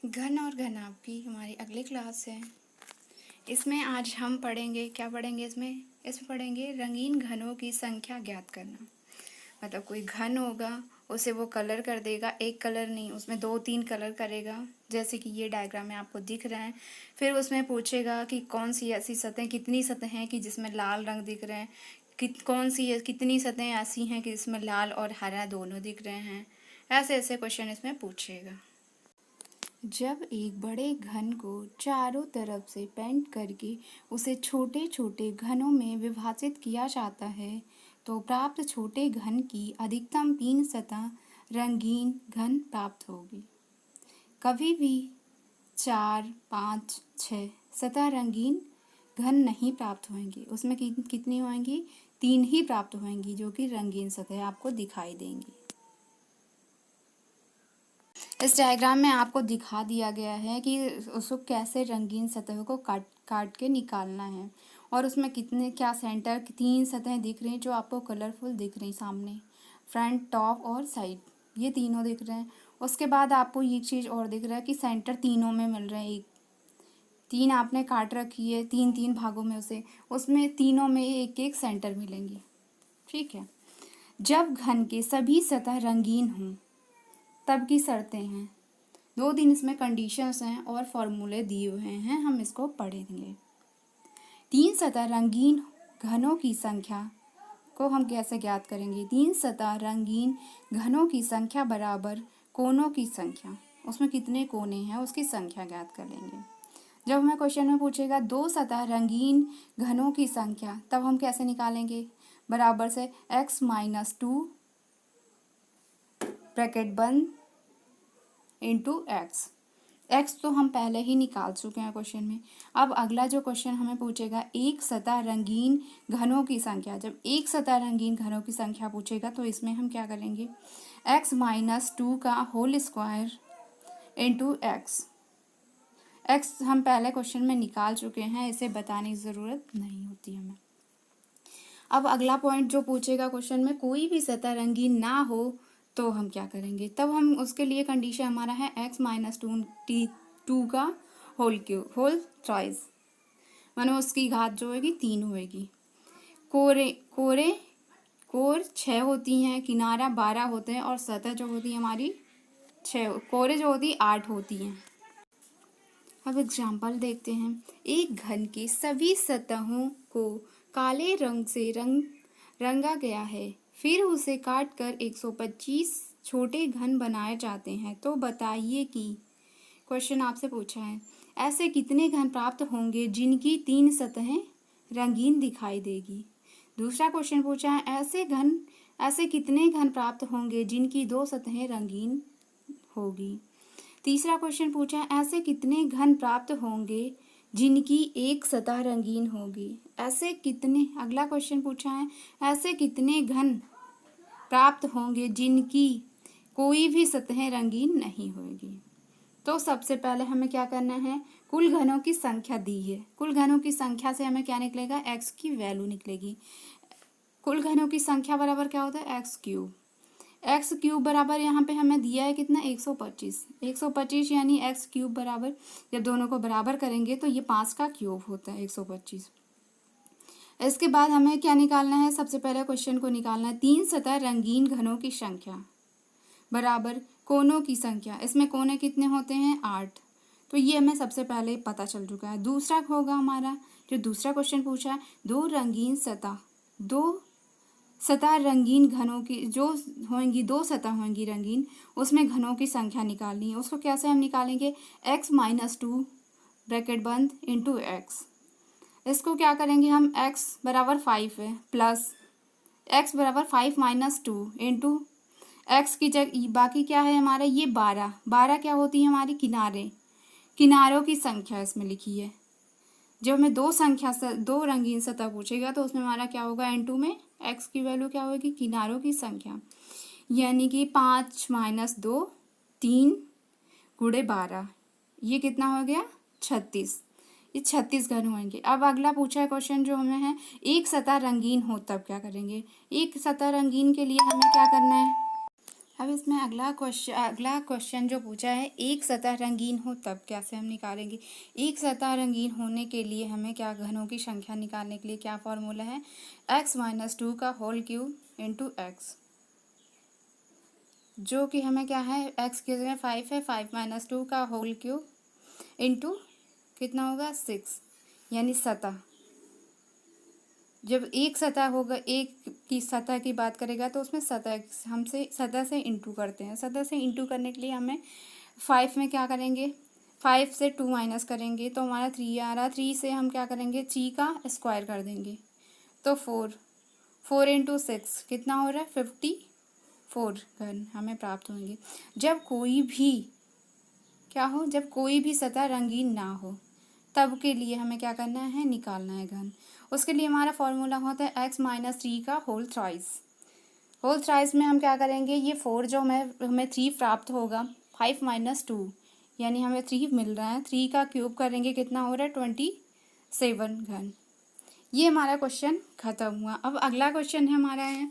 घन और घनाभ की हमारी अगली क्लास है। इसमें आज हम पढ़ेंगे, क्या पढ़ेंगे इसमें पढ़ेंगे रंगीन घनों की संख्या ज्ञात करना। मतलब कोई घन होगा, उसे वो कलर कर देगा, एक कलर नहीं उसमें 2-3 कलर करेगा, जैसे कि ये डायग्राम में आपको दिख रहा है। फिर उसमें पूछेगा कि कौन सी ऐसी सतह, कितनी सतह हैं कि जिसमें लाल रंग दिख रहे हैं, कितनी सतहें ऐसी हैं कि जिसमें लाल और हरा दोनों दिख रहे हैं। ऐसे ऐसे क्वेश्चन इसमें पूछेगा। जब एक बड़े घन को चारों तरफ से पेंट करके उसे छोटे छोटे घनों में विभाजित किया जाता है तो प्राप्त छोटे घन की अधिकतम 3 सतह रंगीन घन प्राप्त होगी। कभी भी 4, 5, 6 सतह रंगीन घन नहीं प्राप्त होंगे। उसमें कितनी होंगी? 3 ही प्राप्त होंगी, जो कि रंगीन सतह आपको दिखाई देंगी। इस डायग्राम में आपको दिखा दिया गया है कि उसको कैसे रंगीन सतहों को काट के निकालना है, और उसमें क्या सेंटर 3 सतहें दिख रही हैं जो आपको कलरफुल दिख रही, सामने फ्रंट, टॉप और साइड, ये तीनों दिख रहे हैं। उसके बाद आपको ये चीज़ और दिख रहा है कि सेंटर तीनों में मिल रहे हैं। 3 आपने काट रखी है 3-3 भागों में, उसमें तीनों में एक एक सेंटर मिलेंगी। ठीक है। जब घन के सभी सतह रंगीन हों तब की शर्तें हैं। 2 दिन इसमें कंडीशंस हैं और फॉर्मूले दिए हुए हैं, हम इसको पढ़ेंगे। 3 सतह रंगीन घनों की संख्या को हम कैसे ज्ञात करेंगे? 3 सतह रंगीन घनों की संख्या बराबर कोनों की संख्या, उसमें कितने कोने हैं उसकी संख्या ज्ञात कर लेंगे। जब हमें क्वेश्चन में पूछेगा 2 सतह रंगीन घनों की संख्या, तब हम कैसे निकालेंगे? बराबर से x-2 ब्रैकेट बंद इंटू एक्स तो हम पहले ही निकाल चुके हैं क्वेश्चन में। अब अगला जो क्वेश्चन हमें पूछेगा एक सतह रंगीन घनों की संख्या। जब एक सतह रंगीन घनों की संख्या पूछेगा तो इसमें हम क्या करेंगे? x-2 का होल स्क्वायर इंटू एक्स हम पहले क्वेश्चन में निकाल चुके हैं, इसे बताने की ज़रूरत नहीं होती हमें। अब अगला पॉइंट जो पूछेगा क्वेश्चन में, कोई भी सतह रंगीन ना हो तो हम क्या करेंगे? तब हम उसके लिए कंडीशन हमारा है x-2 का होल थ्राइस, मानो उसकी घात जो होगी 3 होएगी। कोर 6 होती हैं, किनारा 12 होते हैं और सतह जो होती है हमारी 6, कोरे जो होती 8 होती हैं। अब एग्जाम्पल देखते हैं। एक घन के सभी सतहों को काले रंग से रंगा गया है, फिर उसे काट कर 125 छोटे घन बनाए जाते हैं, तो बताइए कि क्वेश्चन आपसे पूछा है ऐसे कितने घन प्राप्त होंगे जिनकी 3 सतहें रंगीन दिखाई देगी। दूसरा क्वेश्चन पूछा है ऐसे कितने घन प्राप्त होंगे जिनकी 2 सतहें रंगीन होगी। तीसरा क्वेश्चन पूछा है ऐसे कितने घन प्राप्त होंगे जिनकी एक सतह रंगीन होगी। अगला क्वेश्चन पूछा है ऐसे कितने घन प्राप्त होंगे जिनकी कोई भी सतहें रंगीन नहीं होगी। तो सबसे पहले हमें क्या करना है? कुल घनों की संख्या दी है, कुल घनों की संख्या से हमें क्या निकलेगा? x की वैल्यू निकलेगी। कुल घनों की संख्या बराबर क्या होता है? एक्स क्यूब बराबर यहाँ पे हमें दिया है कितना? 125 यानी एक्स क्यूब बराबर, जब दोनों को बराबर करेंगे तो ये 5 का क्यूब होता है 125। इसके बाद हमें क्या निकालना है? सबसे पहले क्वेश्चन को निकालना है 3 सतह रंगीन घनों की संख्या बराबर कोनों की संख्या। इसमें कोने कितने होते हैं? 8, तो ये हमें सबसे पहले पता चल चुका है। दूसरा होगा हमारा जो दूसरा क्वेश्चन पूछा है, दो सतह रंगीन घनों की जो होंगी, 2 सतह होंगी रंगीन, उसमें घनों की संख्या निकालनी है। उसको कैसे हम निकालेंगे? x-2 ब्रैकेट बंद इंटू एक्स। इसको क्या करेंगे हम? x बराबर 5 है, प्लस x बराबर 5-2 इंटू एक्स की जगह बाकी क्या है हमारा? ये 12 क्या होती है हमारी? किनारों की संख्या इसमें लिखी है। जब हमें 2 रंगीन सतह पूछेगा तो उसमें हमारा क्या होगा? n2 में x की वैल्यू क्या होगी? किनारों की संख्या, यानी कि 5-2 3 गुणे 12, ये कितना हो गया? 36। ये 36 घन होंगे। अब अगला पूछा है क्वेश्चन जो हमें है एक सतह रंगीन हो तब क्या करेंगे? एक सतह रंगीन के लिए हमें क्या करना है? अब इसमें अगला क्वेश्चन जो पूछा है, एक सतह रंगीन हो तब कैसे हम निकालेंगे। एक सतह रंगीन होने के लिए हमें क्या, घनों की संख्या निकालने के लिए क्या फॉर्मूला है, x-2 का होल क्यूब इंटू एक्स, जो कि हमें क्या है, x की जगह 5 है, 5-2 का होल क्यूब इंटू कितना होगा 6, यानी सतह। जब एक सतह होगा, एक की सतह की बात करेगा तो उसमें सतह हमसे सतह से इंटू करते हैं। सतह से इंटू करने के लिए हमें 5 में क्या करेंगे, 5 से 2 माइनस करेंगे तो हमारा 3 आ रहा। 3 से हम क्या करेंगे, 3 का स्क्वायर कर देंगे तो 4 इंटू 6 कितना हो रहा है, 54 घन हमें प्राप्त होंगे। जब कोई भी क्या हो, जब कोई भी सतह रंगीन ना हो तब के लिए हमें क्या करना है, निकालना है घन। उसके लिए हमारा फॉर्मूला होता है x-3 का होल थ्राइस। होल थ्राइस में हम क्या करेंगे, ये 4 जो हमें 3 प्राप्त होगा, 5-2 यानी हमें 3 मिल रहा है, 3 का क्यूब करेंगे कितना हो रहा है, 27 घन। ये हमारा क्वेश्चन खत्म हुआ। अब अगला क्वेश्चन है हमारा है,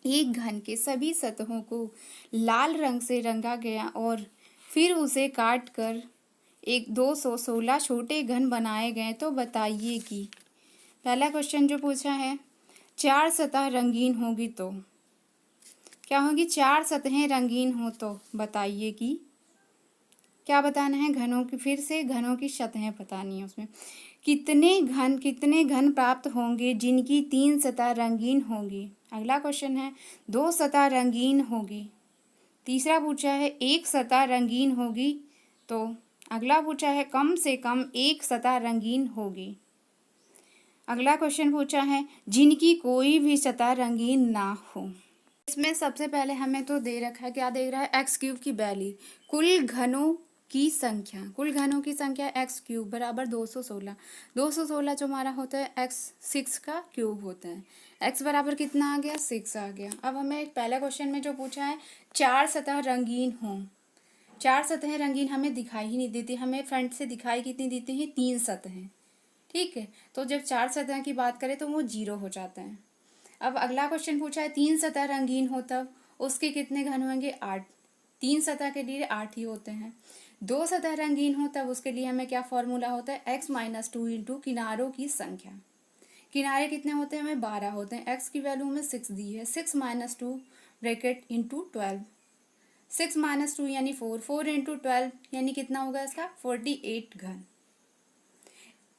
एक घन के सभी सतहों को लाल रंग से रंगा गया और फिर उसे काट कर 216 छोटे घन बनाए गए तो बताइए कि। पहला क्वेश्चन जो पूछा है, 4 सतह रंगीन होगी तो क्या होगी, 4 सतहें रंगीन हो तो बताइए कि। क्या बताना है, घनों की, फिर से घनों की सतहें बतानी है। उसमें कितने घन प्राप्त होंगे जिनकी 3 सतह रंगीन होंगी। अगला क्वेश्चन है, 2 सतह रंगीन होगी। तीसरा पूछा है, 1 सतह रंगीन होगी तो। अगला पूछा है, कम से कम 1 सतह रंगीन होगी। अगला क्वेश्चन पूछा है, जिनकी कोई भी सतह रंगीन ना हो। इसमें सबसे पहले हमें तो दे रखा है, क्या दे रहा है, x³ की वैल्यू, कुल घनों की संख्या x³ बराबर 216। 216 जो हमारा होता है x6 का क्यूब होता है। x बराबर कितना आ गया, 6 आ गया। अब हमें पहला क्वेश्चन में जो पूछा है, 4 सतह रंगीन हों। 4 सतहें रंगीन हमें दिखाई ही नहीं देती, हमें फ्रंट से दिखाई कितनी देती हैं, 3 सतहें। ठीक है, तो जब 4 सतह की बात करें तो वो 0 हो जाता है। अब अगला क्वेश्चन पूछा है, 3 सतह रंगीन हो तब उसके कितने घन होंगे, 8। 3 सतह के लिए 8 ही होते हैं। 2 सतह रंगीन हो तब उसके लिए हमें क्या फॉर्मूला होता है, x-2 इंटू किनारों की संख्या। किनारे कितने होते हैं, हमें 12 होते हैं। x की वैल्यू में 6 दी है, 6-2 ब्रैकेट इंटू 12, 6-2 यानी 4 इंटू 12 यानी कितना होगा इसका, 48 घन।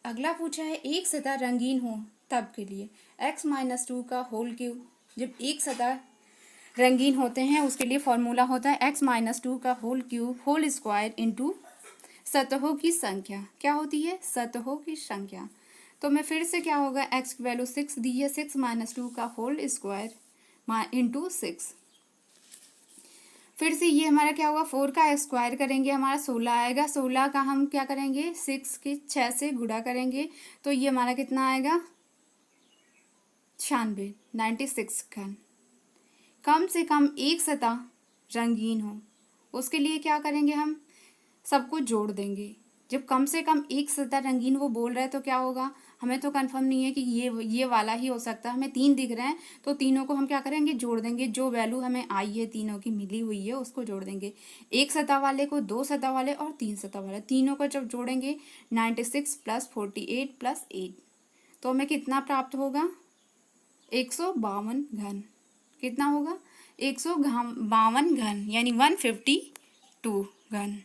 अगला पूछा है, एक सतह रंगीन हो तब के लिए x-2 का होल क्यूब। जब एक सतह रंगीन होते हैं उसके लिए फॉर्मूला होता है x-2 का whole cube whole square into सतहों की संख्या। क्या होती है, सतहों की संख्या। तो मैं फिर से क्या होगा, x की वैल्यू 6 दी है, 6-2 का होल स्क्वायर इंटू 6। फिर से ये हमारा क्या होगा, 4 का स्क्वायर करेंगे हमारा 16 आएगा। 16 का हम क्या करेंगे, 6 से गुणा करेंगे तो ये हमारा कितना आएगा, 96 घन। कम से कम एक सतह रंगीन हो, उसके लिए क्या करेंगे, हम सबको जोड़ देंगे। जब कम से कम एक सतह रंगीन वो बोल रहा है तो क्या होगा, हमें तो कंफर्म नहीं है कि ये वाला ही हो सकता है, हमें 3 दिख रहे हैं तो तीनों को हम क्या करेंगे, जोड़ देंगे। जो वैल्यू हमें आई है तीनों की मिली हुई है उसको जोड़ देंगे। एक सतह वाले को, 2 सतह वाले और 3 सतह वाले, तीनों को जब जोड़ेंगे 96 प्लस 48 प्लस 8 तो हमें कितना प्राप्त होगा, 152 घन। कितना होगा, 152 घन यानी 152 घन।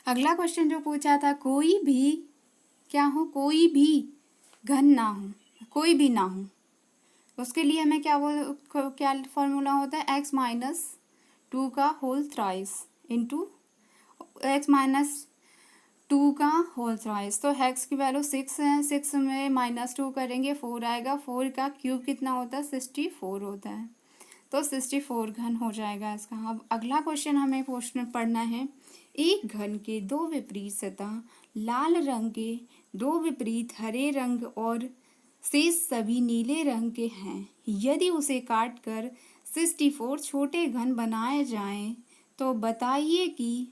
अगला क्वेश्चन जो पूछा था, कोई भी क्या हो, कोई भी घन ना हो, कोई भी ना हो, उसके लिए हमें क्या फॉर्मूला होता है, x-2 का होल थ्राइस इंटू x-2 का होल थ्राइस। तो x की वैल्यू 6 है, 6 में -2 करेंगे 4 आएगा। 4 का क्यूब कितना होता है, 64 होता है, तो 64 घन हो जाएगा इसका। अब अगला क्वेश्चन हमें पढ़ना है, एक घन के 2 विपरीत सतह लाल रंग के, 2 विपरीत हरे रंग और शेष सभी नीले रंग के हैं। यदि उसे काट कर 64 छोटे घन बनाए जाएं तो बताइए कि।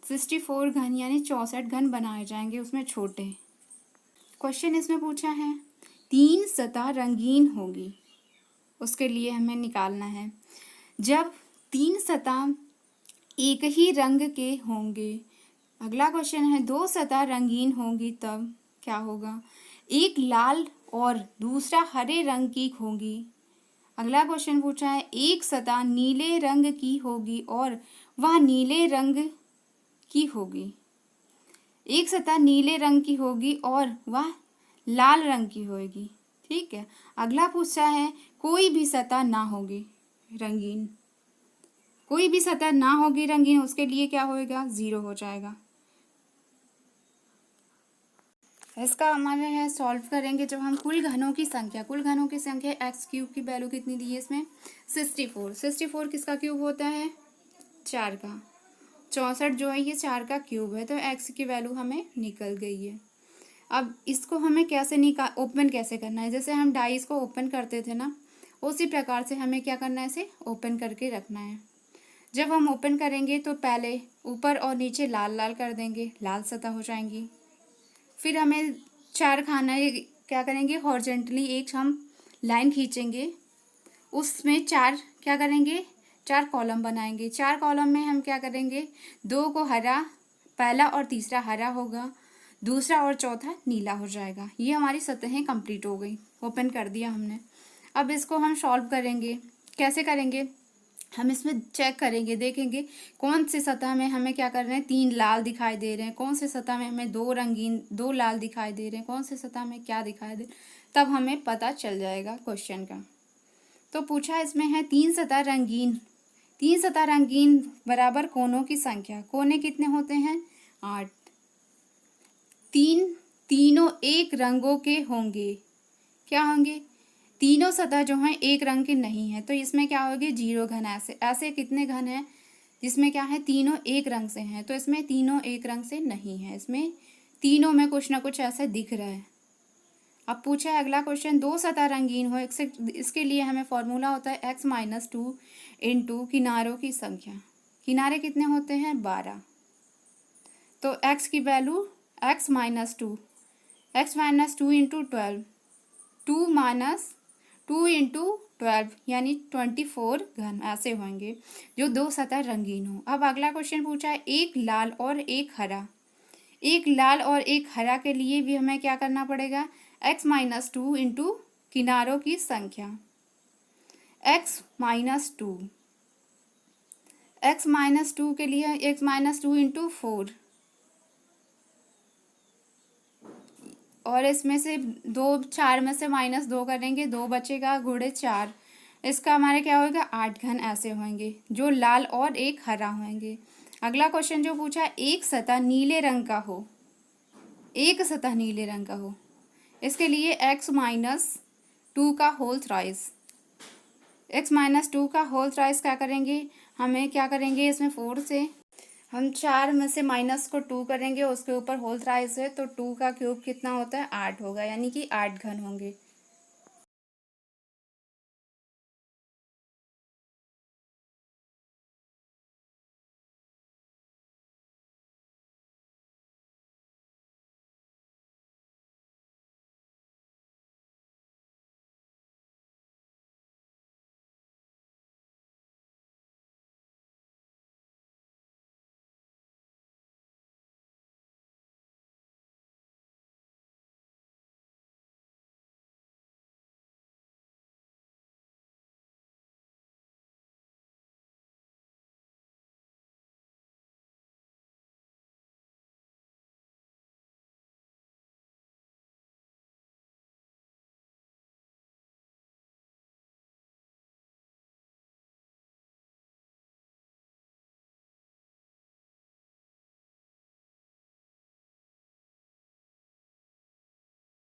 64 घन यानी 64 घन बनाए जाएंगे उसमें छोटे। क्वेश्चन इसमें पूछा है, 3 सतह रंगीन होगी, उसके लिए हमें निकालना है। जब तीन सतह एक ही रंग के होंगे। अगला क्वेश्चन है, दो सतह रंगीन होंगी तब क्या होगा? एक लाल और दूसरा हरे रंग की होगी। अगला क्वेश्चन पूछा है, एक सतह नीले रंग की होगी और वह नीले रंग की होगी। एक सतह नीले रंग की होगी और वह लाल रंग की होगी। ठीक है। अगला पूछा है, कोई भी सतह ना होगी रंगीन, कोई भी सतह ना होगी रंगीन, उसके लिए क्या होएगा? 0 हो जाएगा। इसका हमारे है सॉल्व करेंगे जब हम कुल घनों की संख्या एक्स क्यूब की वैल्यू कितनी दी है इसमें? 64। 64 किसका क्यूब होता है? 4 का। 64 जो है ये 4 का क्यूब है, तो एक्स की वैल्यू हमें निकल गई है। अब इसको हमें कैसे ओपन कैसे करना है? जैसे हम डाइस को ओपन करते थे ना, उसी प्रकार से हमें क्या करना है, इसे ओपन करके रखना है। जब हम ओपन करेंगे तो पहले ऊपर और नीचे लाल लाल कर देंगे, लाल सतह हो जाएंगी। फिर हमें 4 खाना क्या करेंगे, हॉरिजॉन्टली एक हम लाइन खींचेंगे, उसमें 4 क्या करेंगे, 4 कॉलम बनाएंगे। 4 कॉलम में हम क्या करेंगे, 2 को हरा, पहला और तीसरा हरा होगा, दूसरा और चौथा नीला हो जाएगा। ये हमारी सतहें कंप्लीट हो गई, ओपन कर दिया हमने। अब इसको हम सॉल्व करेंगे। कैसे करेंगे? हम इसमें चेक करेंगे, देखेंगे कौन सी सतह में हमें क्या कर रहे हैं, 3 लाल दिखाई दे रहे हैं, कौन सी सतह में हमें 2 लाल दिखाई दे रहे हैं, कौन सी सतह में क्या दिखाई दे, तब हमें पता चल जाएगा क्वेश्चन का। तो पूछा इसमें है 3 सतह रंगीन, 3 सतह रंगीन बराबर कोनों की संख्या। कोने कितने होते हैं? 8। तीनों एक रंगों के होंगे। क्या होंगे? तीनों सतह जो हैं एक रंग के नहीं है, तो इसमें क्या होगी, 0 घन। ऐसे कितने घन हैं जिसमें क्या है, तीनों एक रंग से हैं, तो इसमें तीनों एक रंग से नहीं है, इसमें तीनों में कुछ ना कुछ ऐसा दिख रहा है। अब पूछा है अगला क्वेश्चन, दो सतह रंगीन हो, इसके लिए हमें फॉर्मूला होता है x-2 इंटू किनारों की संख्या। किनारे कितने होते हैं? 12। तो x की वैल्यू x-2 इंटू 12, 2 इंटू 12 यानी 24 घन ऐसे होंगे जो दो सतह रंगीन हो। अब अगला क्वेश्चन पूछा है, एक लाल और एक हरा। एक लाल और एक हरा के लिए भी हमें क्या करना पड़ेगा, x-2 इंटू किनारों की संख्या। x-2 के लिए x-2 इंटू 4, और इसमें से 4 में से -2 करेंगे, 2 बचेगा, गुणे 4, इसका हमारे क्या होगा, 8 घन ऐसे होंगे जो लाल और एक हरा होंगे। अगला क्वेश्चन जो पूछा, एक सतह नीले रंग का हो, एक सतह नीले रंग का हो, इसके लिए x-2 का होल थ्राइस। x-2 का होल थ्राइस क्या करेंगे, हमें क्या करेंगे, इसमें 4 से हम 4 में से माइनस को 2 करेंगे, उसके ऊपर होल थ्राइस है, तो 2 का क्यूब कितना होता है, 8 होगा, यानी कि 8 घन होंगे।